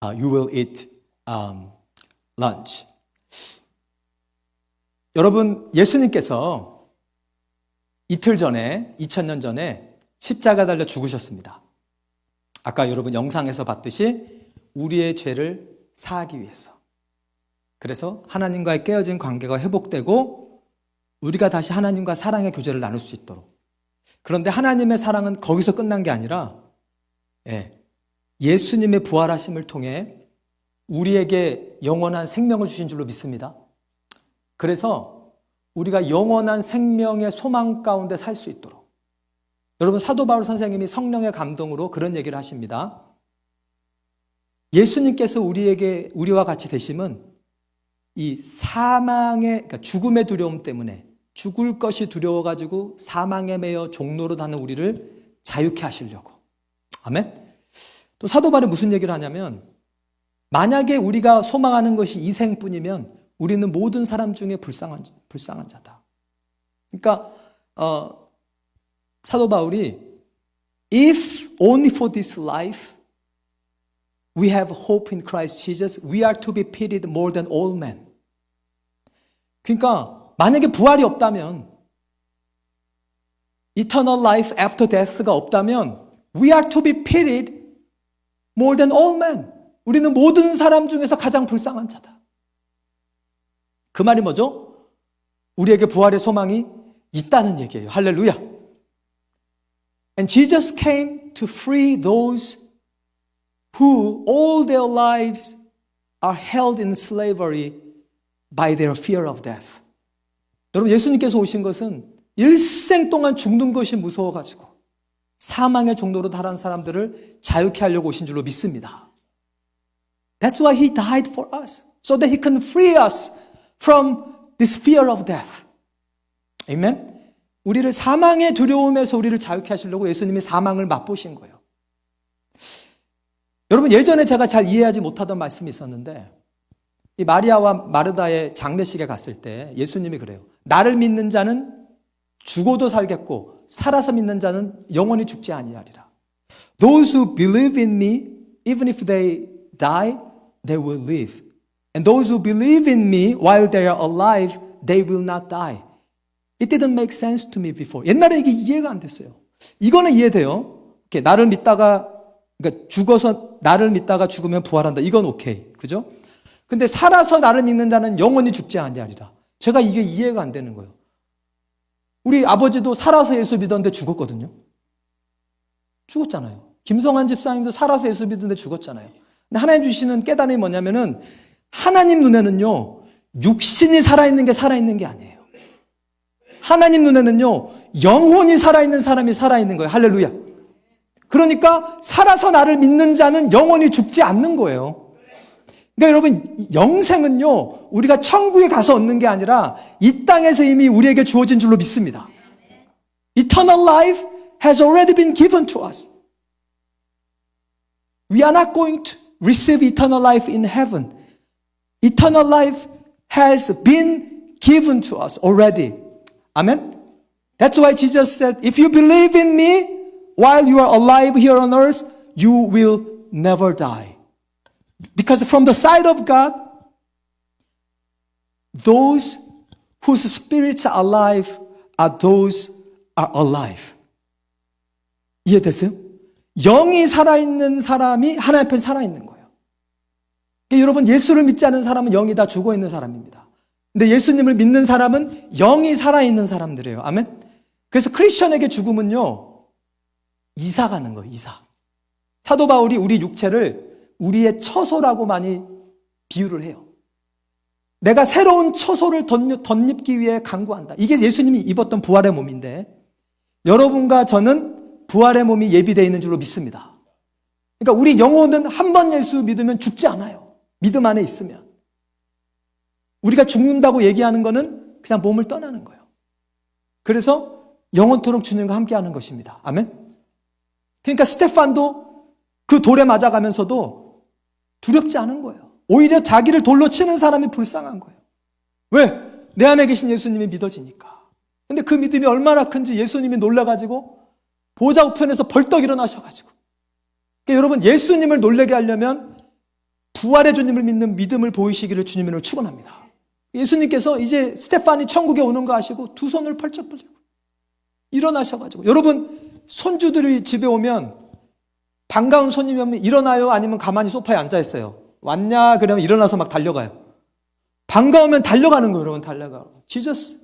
you will eat lunch. 여러분, 예수님께서 이틀 전에, 2000년 전에 십자가 달려 죽으셨습니다. 아까 여러분 영상에서 봤듯이 우리의 죄를 사하기 위해서. 그래서 하나님과의 깨어진 관계가 회복되고 우리가 다시 하나님과 사랑의 교제를 나눌 수 있도록. 그런데 하나님의 사랑은 거기서 끝난 게 아니라 예수님의 부활하심을 통해 우리에게 영원한 생명을 주신 줄로 믿습니다. 그래서 우리가 영원한 생명의 소망 가운데 살 수 있도록. 여러분, 사도 바울 선생님이 성령의 감동으로 그런 얘기를 하십니다. 예수님께서 우리와 같이 되심은 이 사망의, 그러니까 죽음의 두려움 때문에 죽을 것이 두려워가지고 사망에 매여 종로로 다는 우리를 자유케 하시려고. 아멘? 또 사도 바울이 무슨 얘기를 하냐면, 만약에 우리가 소망하는 것이 이 생뿐이면 우리는 모든 사람 중에 불쌍한 자다. 그러니까 사도 바울이 If only for this life we have hope in Christ Jesus, we are to be pitied more than all men. 그러니까 만약에 부활이 없다면, eternal life after death가 없다면 we are to be pitied more than all men. 우리는 모든 사람 중에서 가장 불쌍한 자다. 그 말이 뭐죠? 우리에게 부활의 소망이 있다는 얘기예요. 할렐루야. And Jesus came to free those who all their lives are held in slavery by their fear of death. 여러분, 예수님께서 오신 것은 일생 동안 죽는 것이 무서워가지고 사망의 종로로 달한 사람들을 자유케 하려고 오신 줄로 믿습니다. That's why He died for us, so that He can free us from this fear of death. Amen? 우리를 사망의 두려움에서 우리를 자유케 하시려고 예수님이 사망을 맛보신 거예요. 여러분, 예전에 제가 잘 이해하지 못하던 말씀이 있었는데, 이 마리아와 마르다의 장례식에 갔을 때 예수님이 그래요. 나를 믿는 자는 죽어도 살겠고 살아서 믿는 자는 영원히 죽지 아니하리라. Those who believe in me, even if they die, they will live. And those who believe in me while they are alive, they will not die. It didn't make sense to me before. 옛날에 이게 이해가 안 됐어요. 이거는 이해돼요. 이렇게 나를 믿다가, 그러니까 죽어서 나를 믿다가 죽으면 부활한다. 이건 오케이. 그죠? 근데 살아서 나를 믿는 자는 영원히 죽지 아니하리라. 제가 이게 이해가 안 되는 거예요. 우리 아버지도 살아서 예수 믿었는데 죽었거든요. 죽었잖아요. 김성환 집사님도 살아서 예수 믿었는데 죽었잖아요. 근데 하나님 주시는 깨달음이 뭐냐면은 하나님 눈에는요, 육신이 살아있는 게 살아있는 게 아니에요. 하나님 눈에는요, 영혼이 살아있는 사람이 살아있는 거예요. 할렐루야. 그러니까 살아서 나를 믿는 자는 영원히 죽지 않는 거예요. 그러니까 여러분, 영생은요, 우리가 천국에 가서 얻는 게 아니라 이 땅에서 이미 우리에게 주어진 줄로 믿습니다. Eternal life has already been given to us. We are not going to receive eternal life in heaven. Eternal life has been given to us already. Amen? That's why Jesus said, if you believe in me while you are alive here on earth, you will never die. Because from the side of God, those whose spirits are alive are those are alive. 이해되세요? 영이 살아있는 사람이 하나님 앞에 살아있는 거예요. 여러분, 예수를 믿지 않는 사람은 영이 다 죽어있는 사람입니다. 근데 예수님을 믿는 사람은 영이 살아있는 사람들이에요. 아멘? 그래서 크리스천에게 죽음은요, 이사 가는 거예요. 이사. 사도 바울이 우리 육체를 우리의 처소라고 많이 비유를 해요. 내가 새로운 처소를 덧입기 위해 간구한다. 이게 예수님이 입었던 부활의 몸인데, 여러분과 저는 부활의 몸이 예비되어 있는 줄로 믿습니다. 그러니까 우리 영혼은 한 번 예수 믿으면 죽지 않아요. 믿음 안에 있으면. 우리가 죽는다고 얘기하는 거는 그냥 몸을 떠나는 거예요. 그래서 영원토록 주님과 함께하는 것입니다. 아멘? 그러니까 스테판도 그 돌에 맞아가면서도 두렵지 않은 거예요. 오히려 자기를 돌로 치는 사람이 불쌍한 거예요. 왜? 내 안에 계신 예수님이 믿어지니까. 근데 그 믿음이 얼마나 큰지 예수님이 놀라가지고 보좌 우편에서 벌떡 일어나셔가지고. 그러니까 여러분, 예수님을 놀라게 하려면 부활의 주님을 믿는 믿음을 보이시기를 주님으로 축원합니다. 예수님께서 이제 스테판이 천국에 오는 거 아시고 두 손을 펄쩍 펄쩍 일어나셔가지고, 여러분 손주들이 집에 오면 반가운 손님이 오면 일어나요? 아니면 가만히 소파에 앉아있어요? 왔냐? 그러면 일어나서 막 달려가요. 반가우면 달려가는 거예요. 여러분 달려가요. Jesus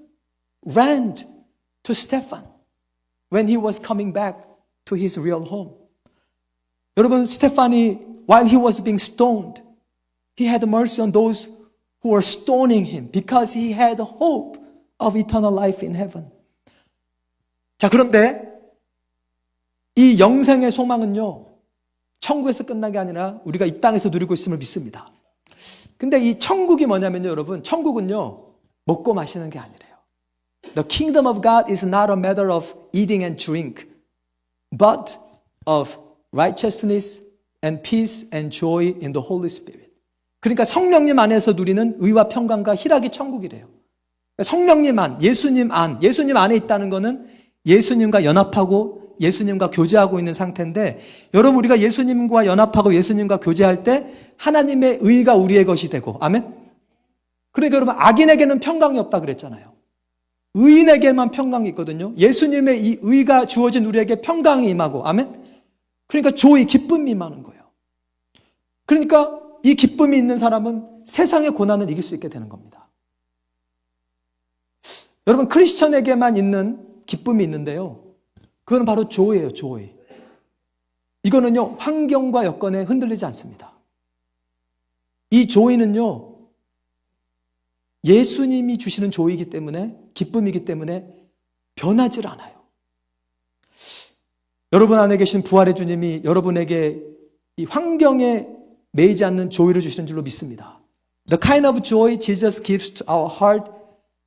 ran to Stephen when he was coming back to his real home. 여러분 스테판이 while he was being stoned, he had mercy on those who were stoning him because he had hope of eternal life in heaven. 자, 그런데 이 영생의 소망은요, 천국에서 끝난 게 아니라 우리가 이 땅에서 누리고 있음을 믿습니다. 근데 이 천국이 뭐냐면요, 여러분, 천국은요, 먹고 마시는 게 아니래요. The kingdom of God is not a matter of eating and drink, but of righteousness and peace and joy in the Holy Spirit. 그러니까 성령님 안에서 누리는 의와 평강과 희락이 천국이래요. 성령님 안, 예수님 안에 있다는 거는 예수님과 연합하고 예수님과 교제하고 있는 상태인데, 여러분 우리가 예수님과 연합하고 예수님과 교제할 때 하나님의 의가 우리의 것이 되고, 아멘? 그러니까 여러분 악인에게는 평강이 없다 그랬잖아요. 의인에게만 평강이 있거든요. 예수님의 이 의가 주어진 우리에게 평강이 임하고, 아멘? 그러니까 조의 기쁨이 임하는 거예요. 그러니까 이 기쁨이 있는 사람은 세상의 고난을 이길 수 있게 되는 겁니다. 여러분 크리스천에게만 있는 기쁨이 있는데요, 그건 바로 조예요. 조이. 이거는요 환경과 여건에 흔들리지 않습니다. 이 조이는요 예수님이 주시는 조이기 때문에, 기쁨이기 때문에 변하질 않아요. 여러분 안에 계신 부활의 주님이 여러분에게 이 환경에 매이지 않는 조이를 주시는 줄로 믿습니다. The kind of joy Jesus gives to our heart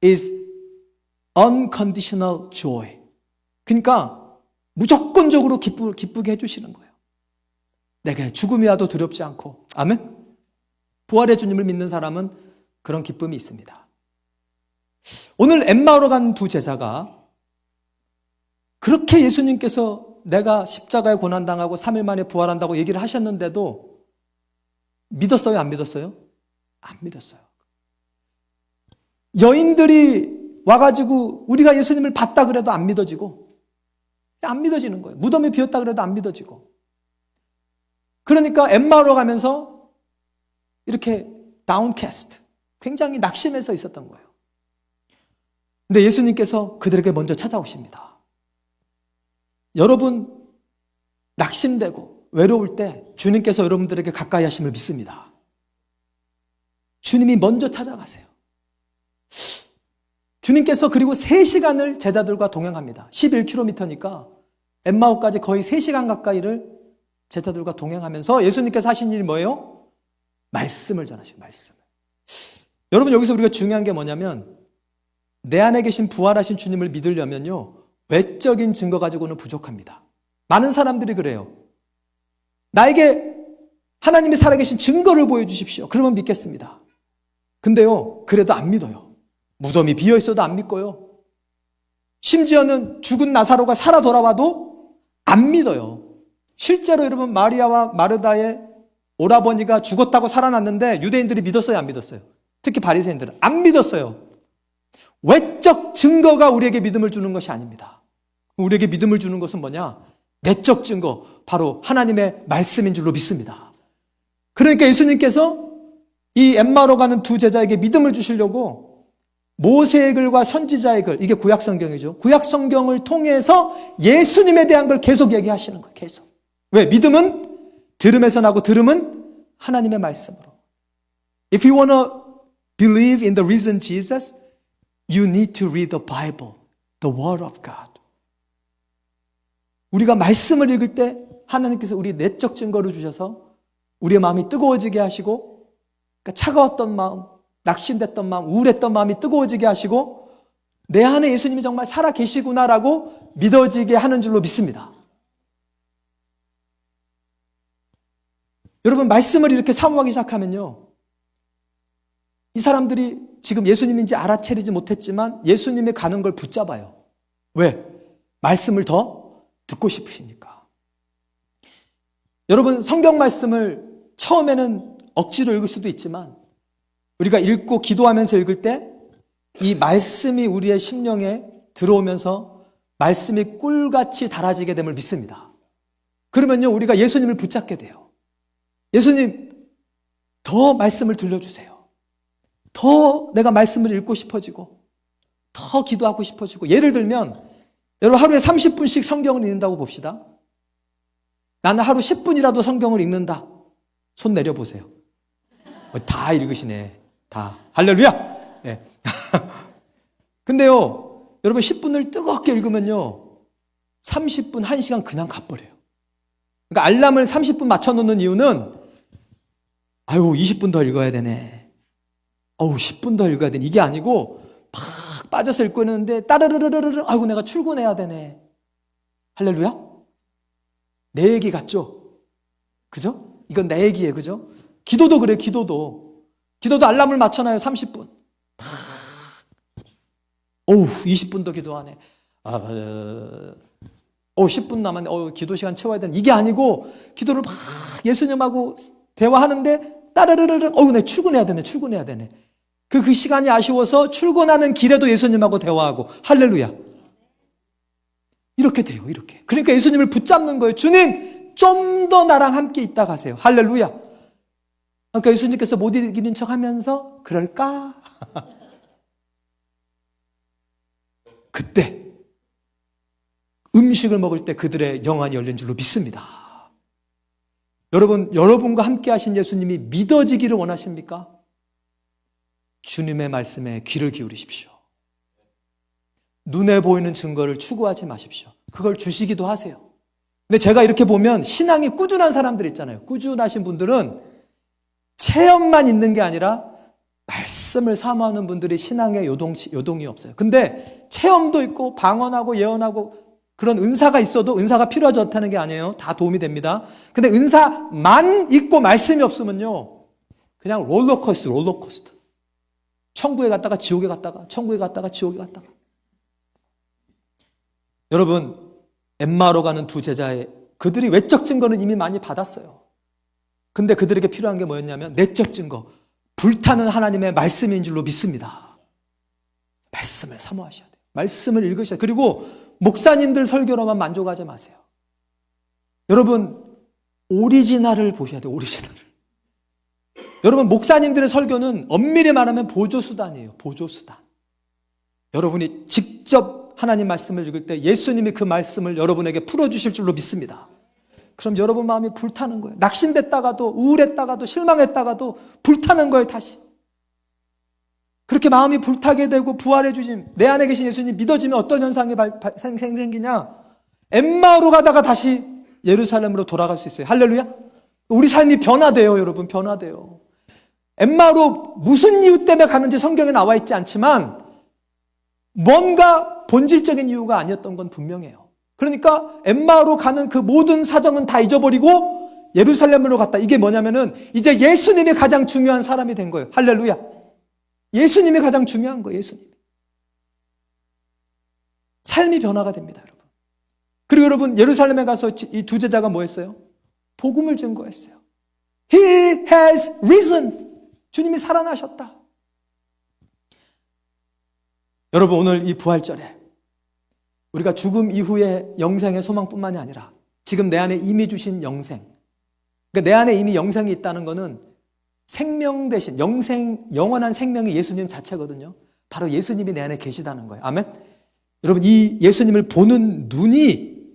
is unconditional joy. 그러니까 무조건적으로 기쁘게 해주시는 거예요. 내게 죽음이 와도 두렵지 않고, 아멘? 부활의 주님을 믿는 사람은 그런 기쁨이 있습니다. 오늘 엠마오로 간 두 제자가 그렇게 예수님께서 내가 십자가에 고난당하고 3일 만에 부활한다고 얘기를 하셨는데도 믿었어요? 안 믿었어요? 안 믿었어요. 여인들이 와가지고 우리가 예수님을 봤다 그래도 안 믿어지고, 안 믿어지는 거예요. 무덤이 비었다 그래도 안 믿어지고. 그러니까 엠마오로 가면서 이렇게 다운캐스트, 굉장히 낙심해서 있었던 거예요. 근데 예수님께서 그들에게 먼저 찾아오십니다. 여러분 낙심되고 외로울 때 주님께서 여러분들에게 가까이 하심을 믿습니다. 주님이 먼저 찾아가세요. 주님께서 그리고 3시간을 제자들과 동행합니다. 11km니까 엠마오까지 거의 3시간 가까이를 제자들과 동행하면서 예수님께서 하신 일이 뭐예요? 말씀을 전하시고, 말씀을. 여러분 여기서 우리가 중요한 게 뭐냐면, 내 안에 계신 부활하신 주님을 믿으려면요 외적인 증거 가지고는 부족합니다. 많은 사람들이 그래요. 나에게 하나님이 살아계신 증거를 보여주십시오. 그러면 믿겠습니다. 근데요 그래도 안 믿어요. 무덤이 비어있어도 안 믿고요, 심지어는 죽은 나사로가 살아 돌아와도 안 믿어요. 실제로 여러분 마리아와 마르다의 오라버니가 죽었다고 살아났는데 유대인들이 믿었어요? 안 믿었어요? 특히 바리새인들은 안 믿었어요. 외적 증거가 우리에게 믿음을 주는 것이 아닙니다. 우리에게 믿음을 주는 것은 뭐냐? 내적 증거, 바로 하나님의 말씀인 줄로 믿습니다. 그러니까 예수님께서 이 엠마오로 가는 두 제자에게 믿음을 주시려고 모세의 글과 선지자의 글, 이게 구약성경이죠. 구약성경을 통해서 예수님에 대한 걸 계속 얘기하시는 거예요. 계속. 왜? 믿음은 들음에서 나고 들음은 하나님의 말씀으로. If you want to believe in the risen Jesus, you need to read the Bible, the Word of God. 우리가 말씀을 읽을 때 하나님께서 우리 내적 증거를 주셔서 우리의 마음이 뜨거워지게 하시고, 그러니까 차가웠던 마음, 낙심됐던 마음, 우울했던 마음이 뜨거워지게 하시고 내 안에 예수님이 정말 살아 계시구나라고 믿어지게 하는 줄로 믿습니다. 여러분 말씀을 이렇게 사모하기 시작하면요, 이 사람들이 지금 예수님인지 알아채리지 못했지만 예수님이 가는 걸 붙잡아요. 왜? 말씀을 더 듣고 싶으시니까. 여러분 성경 말씀을 처음에는 억지로 읽을 수도 있지만 우리가 읽고 기도하면서 읽을 때 이 말씀이 우리의 심령에 들어오면서 말씀이 꿀같이 달아지게 됨을 믿습니다. 그러면요, 우리가 예수님을 붙잡게 돼요. 예수님, 더 말씀을 들려주세요. 더 내가 말씀을 읽고 싶어지고 더 기도하고 싶어지고. 예를 들면 여러분 하루에 30분씩 성경을 읽는다고 봅시다. 나는 하루 10분이라도 성경을 읽는다. 손 내려보세요. 다 읽으시네. 다. 할렐루야. 네. 근데요, 여러분 10분을 뜨겁게 읽으면요 30분, 1시간 그냥 가버려요. 그러니까 알람을 30분 맞춰놓는 이유는 20분 더 읽어야 되네. 10분 더 읽어야 되네. 이게 아니고 팍 빠져서 읽고 있는데 따르르르르르 내가 출근해야 되네. 할렐루야? 내 얘기 같죠? 그죠? 이건 내 얘기예요. 그죠? 기도도 그래. 기도도 알람을 맞춰놔요. 30분. 20분 더 기도하네. 10분 남았네. 기도 시간 채워야 되네. 이게 아니고 기도를 막 예수님하고 대화하는데 따르르르르 내가 출근해야 되네. 그 시간이 아쉬워서 출근하는 길에도 예수님하고 대화하고. 할렐루야. 이렇게 돼요. 이렇게. 그러니까 예수님을 붙잡는 거예요. 주님, 좀 더 나랑 함께 있다 가세요. 할렐루야. 그러니까 예수님께서 못 이기는 척 하면서 그럴까? 그때 음식을 먹을 때 그들의 영안이 열린 줄로 믿습니다. 여러분과 함께 하신 예수님이 믿어지기를 원하십니까? 주님의 말씀에 귀를 기울이십시오. 눈에 보이는 증거를 추구하지 마십시오. 그걸 주시기도 하세요. 근데 제가 이렇게 보면 신앙이 꾸준한 사람들 있잖아요. 꾸준하신 분들은 체험만 있는 게 아니라 말씀을 사모하는 분들이 신앙의 요동이 없어요. 근데 체험도 있고 방언하고 예언하고 그런 은사가 있어도 은사가 필요하지 않다는 게 아니에요. 다 도움이 됩니다. 근데 은사만 있고 말씀이 없으면요, 그냥 롤러코스터. 천국에 갔다가 지옥에 갔다가 천국에 갔다가 지옥에 갔다가. 여러분, 엠마오로 가는 두 제자의 그들이 외적 증거는 이미 많이 받았어요. 근데 그들에게 필요한 게 뭐였냐면 내적 증거, 불타는 하나님의 말씀인 줄로 믿습니다. 말씀을 사모하셔야 돼요. 말씀을 읽으셔야 돼요. 그리고 목사님들 설교로만 만족하지 마세요. 여러분, 오리지널을 보셔야 돼요. 오리지널을. 여러분, 목사님들의 설교는 엄밀히 말하면 보조수단이에요. 보조수단. 여러분이 직접 하나님 말씀을 읽을 때 예수님이 그 말씀을 여러분에게 풀어주실 줄로 믿습니다. 그럼 여러분 마음이 불타는 거예요. 낙심됐다가도 우울했다가도 실망했다가도 불타는 거예요. 다시. 그렇게 마음이 불타게 되고 부활해 주심, 내 안에 계신 예수님 믿어지면 어떤 현상이 생기냐? 엠마오로 가다가 다시 예루살렘으로 돌아갈 수 있어요. 할렐루야. 우리 삶이 변화돼요. 여러분, 변화돼요. 엠마오로 무슨 이유 때문에 가는지 성경에 나와 있지 않지만 뭔가 본질적인 이유가 아니었던 건 분명해요. 그러니까 엠마오로 가는 그 모든 사정은 다 잊어버리고 예루살렘으로 갔다. 이게 뭐냐면은 이제 예수님이 가장 중요한 사람이 된 거예요. 할렐루야. 예수님이 가장 중요한 거예요. 예수님. 삶이 변화가 됩니다, 여러분. 그리고 여러분, 예루살렘에 가서 이 두 제자가 뭐 했어요? 복음을 증거했어요. He has risen. 주님이 살아나셨다. 여러분, 오늘 이 부활절에 우리가 죽음 이후의 영생의 소망뿐만이 아니라 지금 내 안에 이미 주신 영생, 그러니까 내 안에 이미 영생이 있다는 것은 생명 대신 영원한 생명이 예수님 자체거든요. 바로 예수님이 내 안에 계시다는 거예요. 아멘. 여러분, 이 예수님을 보는 눈이,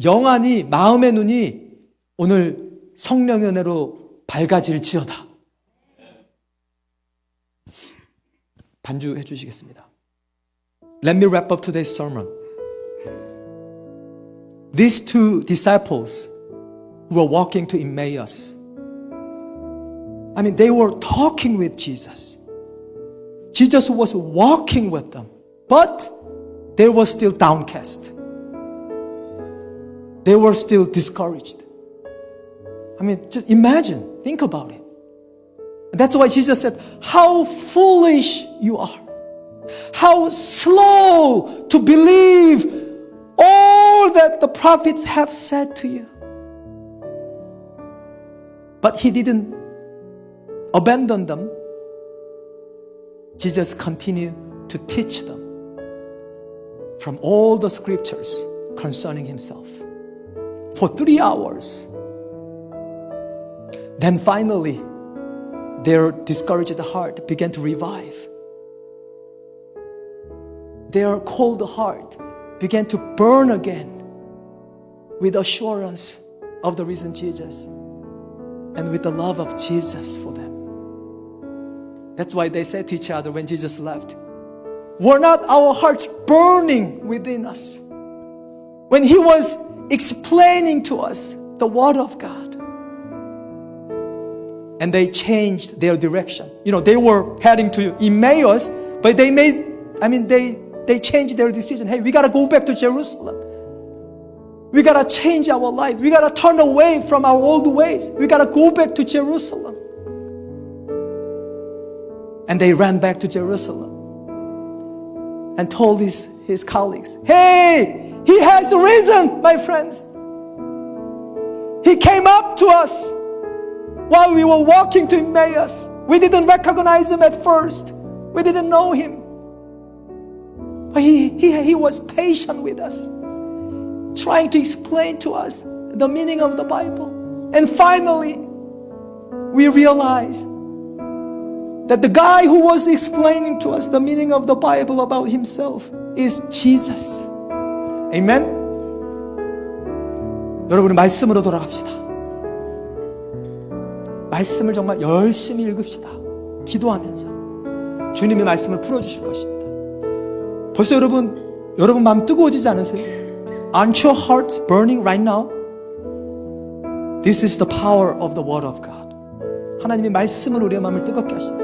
영안이, 마음의 눈이 오늘 성령의 은혜로 밝아질지어다. 반주해 주시겠습니다. Let me wrap up today's sermon. These two disciples who were walking to Emmaus, they were talking with Jesus. Jesus was walking with them, but they were still downcast. They were still discouraged. Just imagine, think about it. That's why Jesus said, how foolish you are. How slow to believe all that the prophets have said to you. But he didn't abandon them, Jesus continued to teach them from all the scriptures concerning himself for 3 hours. Then finally, their discouraged heart began to revive. Their cold heart began to burn again with assurance of the risen Jesus and with the love of Jesus for them. That's why they said to each other when Jesus left, were not our hearts burning within us when he was explaining to us the word of God? And they changed their direction. They were heading to Emmaus, but they changed their decision. Hey, we got to go back to Jerusalem. We got to change our life. We got to turn away from our old ways. We got to go back to Jerusalem. And they ran back to Jerusalem and told his colleagues, hey, he has risen, my friends. He came up to us while we were walking to Emmaus. We didn't recognize him at first. We didn't know him. But he was patient with us, trying to explain to us the meaning of the Bible. And finally, we realized that the guy who was explaining to us the meaning of the Bible about himself is Jesus. Amen? 여러분, 말씀으로 돌아갑시다. 말씀을 정말 열심히 읽읍시다. 기도하면서 주님의 말씀을 풀어주실 것입니다. 벌써 여러분 마음 뜨거워지지 않으세요? Aren't your hearts burning right now? This is the power of the word of God. 하나님의 말씀으로 우리의 마음을 뜨겁게 하십니다.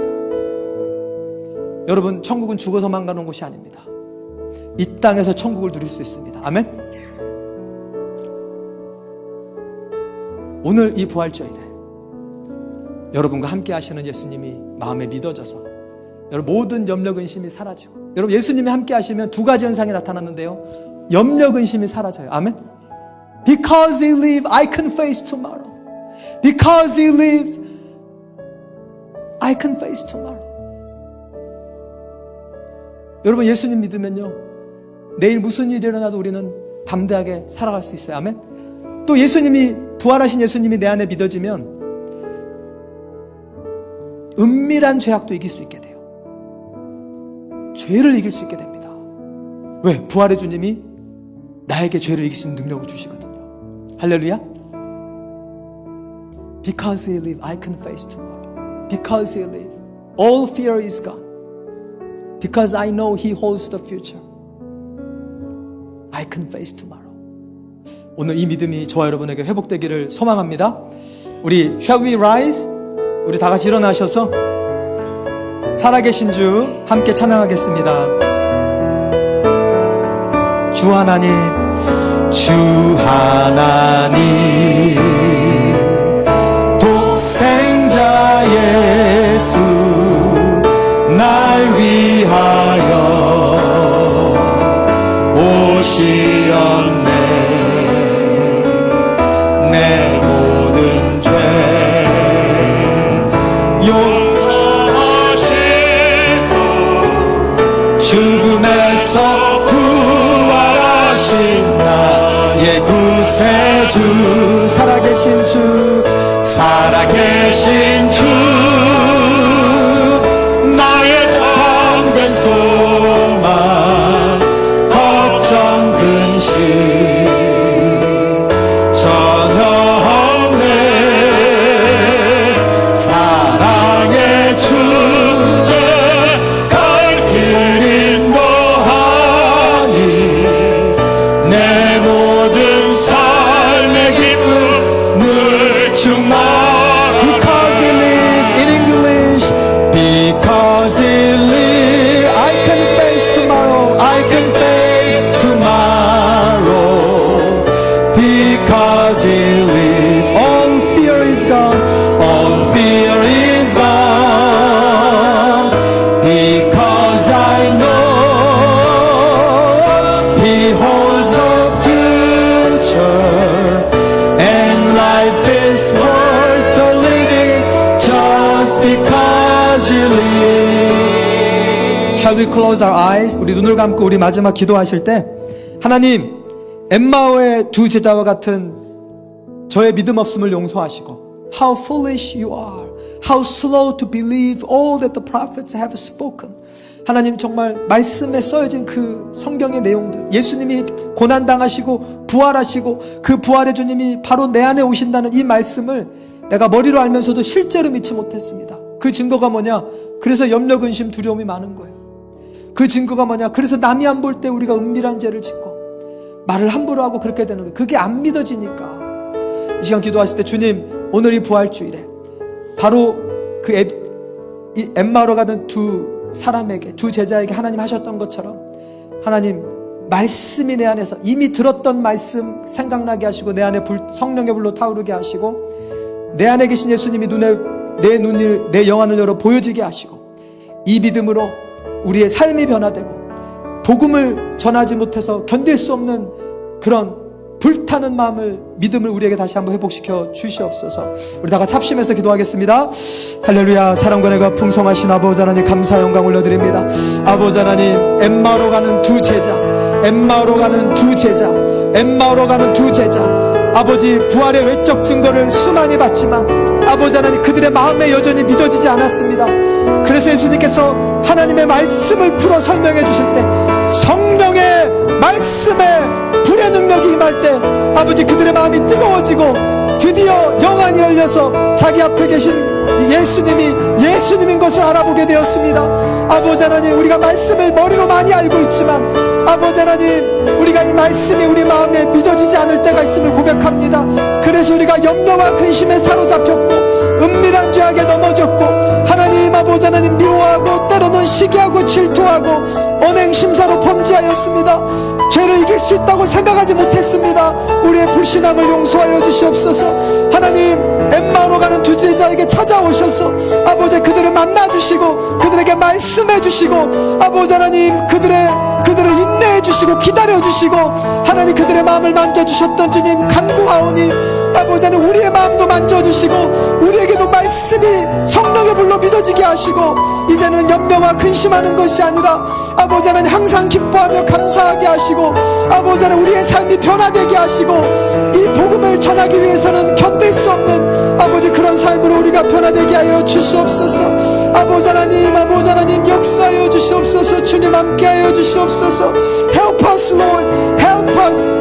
여러분, 천국은 죽어서만 가는 곳이 아닙니다. 이 땅에서 천국을 누릴 수 있습니다. 아멘? 오늘 이 부활절에 여러분과 함께 하시는 예수님이 마음에 믿어져서 여러분 모든 염려 근심이 사라지고, 여러분 예수님이 함께 하시면 2가지 현상이 나타나는데요, 염려 근심이 사라져요. 아멘? Because he lives, I can face tomorrow. Because he lives, I can face tomorrow. 여러분 예수님 믿으면요, 내일 무슨 일이 일어나도 우리는 담대하게 살아갈 수 있어요. 아멘? 또 예수님이, 부활하신 예수님이 내 안에 믿어지면 은밀한 죄악도 이길 수 있게 돼요. 죄를 이길 수 있게 됩니다. 왜? 부활의 주님이 나에게 죄를 이길 수 있는 능력을 주시거든요. 할렐루야. Because he lives, I can face tomorrow. Because he lives, all fear is gone. Because I know he holds the future, I can face tomorrow. 오늘 이 믿음이 저와 여러분에게 회복되기를 소망합니다. 우리 Shall we rise? 우리 다 같이 일어나셔서 살아계신 주 함께 찬양하겠습니다. 주 하나님, 주 하나님, 독생자 예수 날 위하여 오시었네. 내 모든 죄 용서하시고 죽음에서 부활하신 나의 구세주, 살아계신 주, 살아계신 주, 나의 참된 소망, 걱정 근심 전혀 없네. 사랑의 주의 갈 길 인도하니 내 모든 삶의 기쁨 늘 충만. Because he lives, Shall we close our eyes? 우리 눈을 감고 우리 마지막 기도하실 때 하나님, 엠마오의 두 제자와 같은 저의 믿음 없음을 용서하시고 How foolish you are. How slow to believe all that the prophets have spoken. 하나님, 정말 말씀에 써여진 그 성경의 내용들, 예수님이 고난당하시고 부활하시고 그 부활의 주님이 바로 내 안에 오신다는 이 말씀을 내가 머리로 알면서도 실제로 믿지 못했습니다. 그 증거가 뭐냐? 그래서 염려, 근심, 두려움이 많은 거예요. 그 증거가 뭐냐? 그래서 남이 안 볼 때 우리가 은밀한 죄를 짓고 말을 함부로 하고 그렇게 되는 거예요. 그게 안 믿어지니까 이 시간 기도하실 때 주님, 오늘 이 부활주일에 바로 이 엠마오로 가던 두 사람에게, 두 제자에게 하나님 하셨던 것처럼 하나님, 말씀이 내 안에서 이미 들었던 말씀 생각나게 하시고 내 안에 성령의 불로 타오르게 하시고 내 안에 계신 예수님이 내 영안을 열어 보여지게 하시고 이 믿음으로 우리의 삶이 변화되고 복음을 전하지 못해서 견딜 수 없는 그런 불타는 마음을, 믿음을 우리에게 다시 한번 회복시켜 주시옵소서. 우리 다 같이 합심해서 기도하겠습니다. 할렐루야. 사랑과 은혜가 풍성하신 아버지 하나님, 감사 영광 올려드립니다. 아버지 하나님, 엠마오로 가는 두 제자, 엠마오로 가는 두 제자, 엠마오로 가는 두 제자, 아버지 부활의 외적 증거를 수많이 봤지만 아버지 하나님, 그들의 마음에 여전히 믿어지지 않았습니다. 그래서 예수님께서 하나님의 말씀을 풀어 설명해 주실 때 성령의 말씀에 불의 능력이 임할 때 아버지, 그들의 마음이 뜨거워지고 드디어 영안이 열려서 자기 앞에 계신 예수님이 예수님인 것을 알아보게 되었습니다. 아버지 하나님, 우리가 말씀을 머리로 많이 알고 있지만 아버지 하나님, 우리가 이 말씀이 우리 마음에 믿어지지 않을 때가 있음을 고백합니다. 그래서 우리가 염려와 근심에 사로잡혔고 은밀한 죄악에 넘어졌고 하나님, 아버지 하나님, 미워하고 때로는 시기하고 질투하고 언행심사로 범죄하였습니다. 죄를 이길 수 있다고 생각하지 못했습니다. 우리의 불신함을 용서하여 주시옵소서. 하나님, 엠마오로 가는 두 제자에게 찾아오셔서 아버지, 그들을 만나주시고 그들에게 말씀해 주시고 아버지 하나님, 그들을 인내해 주시고 기다려 주시고 하나님, 그들의 마음을 만져주셨던 주님 간구하오니 아버지 하나님, 우리의 마음도 만져주시고 우리에게도 말씀이 성령의 불로 믿어지게 하시고 이제는 염려와 근심하는 것이 아니라 아버지 하나님, 항상 기뻐하며 감사하게 하시고 아버지 하나님, 우리의 삶이 변화되게 하시고 이 복음을 전하기 위해서는 견딜 수 없는 아버지 그런 삶으로 우리가 변화되게 하여 주시옵소서. 아버지 하나님 역사하여 주시옵소서. 주님 함께하여 주시옵소서. Help us, Lord. Help us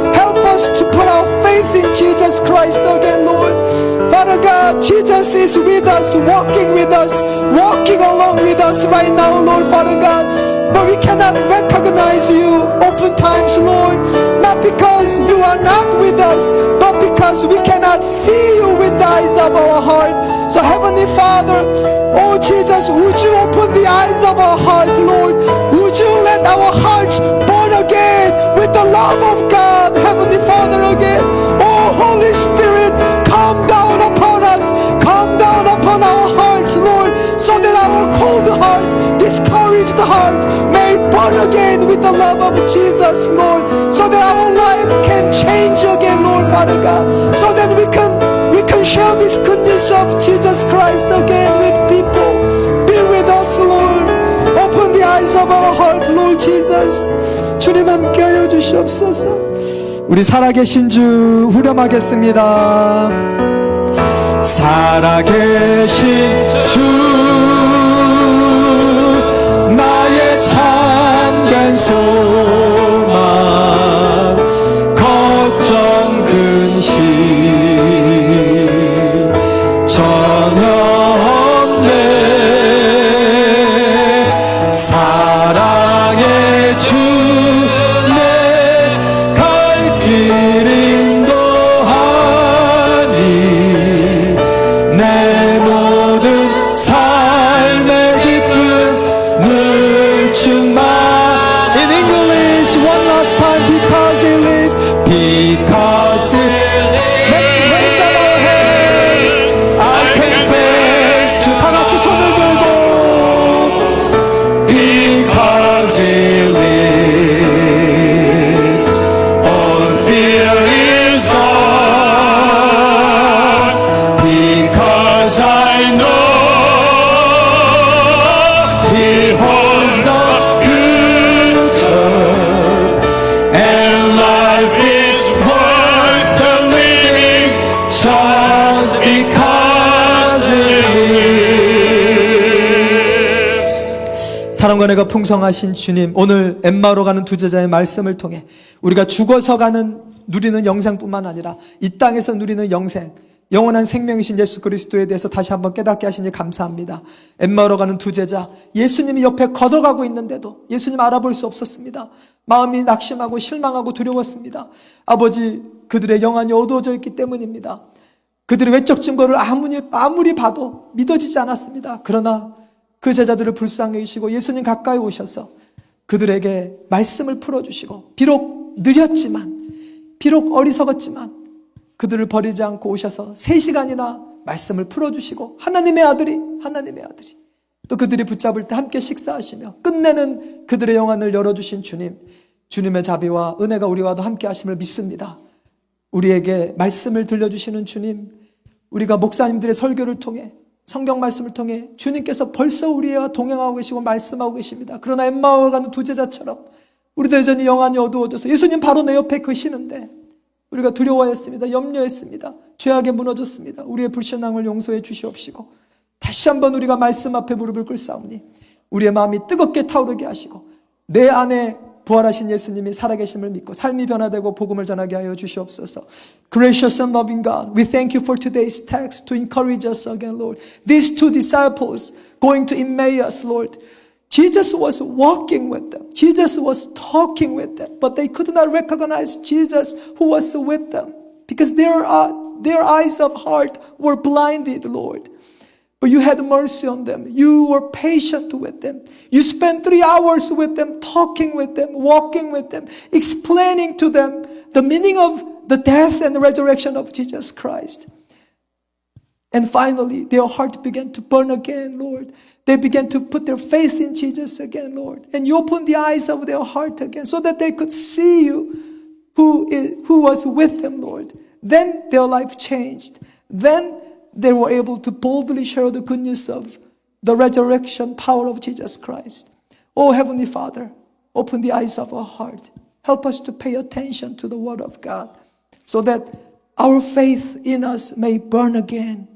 to put our faith in Jesus Christ again, Lord. Father God, Jesus is with us, walking along with us right now, Lord, Father God. But we cannot recognize you oftentimes, Lord, not because you are not with us, but because we cannot see you with the eyes of our heart. So Heavenly Father, oh Jesus, would you open the eyes of our heart, Lord? Would you let our hearts born again with the love of God, Heavenly Father, again? Oh Holy Spirit, come down upon us, come down upon our hearts, Lord, so that our cold hearts, discouraged hearts may born again with the love of Jesus, Lord, so that our life can change again, Lord, Father God, so that we can share this good news of Jesus Christ again with people. Be with us, Lord. Open the eyes of our heart, Lord Jesus. 주님 함께하여 주시옵소서. 우리 살아계신 주 후렴하겠습니다. 살아계신 주, 나의 참된 소망, 걱정 근심 전혀 없네. 사랑의 주, 내 갈 길 인도하니 내 모든 삶 사랑과 은혜가 풍성하신 주님, 오늘 엠마오로 가는 두 제자의 말씀을 통해 우리가 죽어서 누리는 영생뿐만 아니라 이 땅에서 누리는 영생, 영원한 생명이신 예수 그리스도에 대해서 다시 한번 깨닫게 하시니 감사합니다. 엠마오로 가는 두 제자, 예수님이 옆에 걷어가고 있는데도 예수님 알아볼 수 없었습니다. 마음이 낙심하고 실망하고 두려웠습니다. 아버지, 그들의 영안이 어두워져 있기 때문입니다. 그들의 외적 증거를 아무리 봐도 믿어지지 않았습니다. 그러나 그 제자들을 불쌍히 여기시고 예수님 가까이 오셔서 그들에게 말씀을 풀어주시고, 비록 느렸지만, 비록 어리석었지만 그들을 버리지 않고 오셔서 3시간이나 말씀을 풀어주시고, 하나님의 아들이 또 그들이 붙잡을 때 함께 식사하시며 끝내는 그들의 영안을 열어주신 주님, 주님의 자비와 은혜가 우리와도 함께 하심을 믿습니다. 우리에게 말씀을 들려주시는 주님, 우리가 목사님들의 설교를 통해, 성경 말씀을 통해 주님께서 벌써 우리와 동행하고 계시고 말씀하고 계십니다. 그러나 엠마오에 가는 두 제자처럼 우리도 여전히 영안이 어두워져서 예수님 바로 내 옆에 계시는데 우리가 두려워했습니다. 염려했습니다. 죄악에 무너졌습니다. 우리의 불신앙을 용서해 주시옵시고 다시 한번 우리가 말씀 앞에 무릎을 꿇사오니 우리의 마음이 뜨겁게 타오르게 하시고 내 안에 부활하신 예수님이 살아계심을 믿고 삶이 변화되고 복음을 전하게 하여 주시옵소서. Gracious and loving God, we thank you for today's text to encourage us again, Lord. These two disciples going to Emmaus, Lord, Jesus was walking with them. Jesus was talking with them, but they could not recognize Jesus who was with them because their eyes of heart were blinded, Lord. But you had mercy on them. You were patient with them. You spent 3 hours with them, talking with them, walking with them, explaining to them the meaning of the death and the resurrection of Jesus Christ. And finally, their heart began to burn again, Lord. They began to put their faith in Jesus again, Lord. And you opened the eyes of their heart again so that they could see you who was with them, Lord. Then their life changed. Then they were able to boldly share the good news of the resurrection power of Jesus Christ. Oh, Heavenly Father, open the eyes of our heart. Help us to pay attention to the Word of God so that our faith in us may burn again.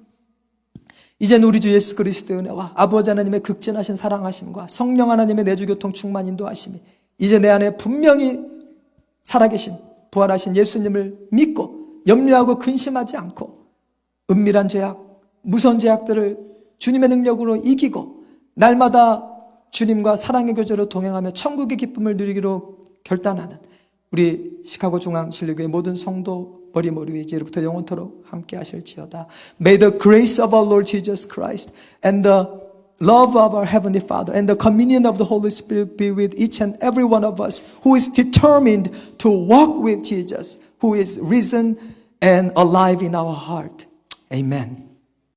이제는 우리 주 예수 그리스도의 은혜와 아버지 하나님의 극진하신 사랑하심과 성령 하나님의 내주교통 충만 인도하심이 이제 내 안에 분명히 살아계신 부활하신 예수님을 믿고 염려하고 근심하지 않고 은밀한 죄악, 무서운 죄악들을 주님의 능력으로 이기고 날마다 주님과 사랑의 교제로 동행하며 천국의 기쁨을 누리기로 결단하는 우리 시카고 중앙신뢰교회 모든 성도 머리 위에 이제부터 영원토록 함께 하실지어다. May the grace of our Lord Jesus Christ and the love of our Heavenly Father and the communion of the Holy Spirit be with each and every one of us who is determined to walk with Jesus, who is risen and alive in our heart. Amen.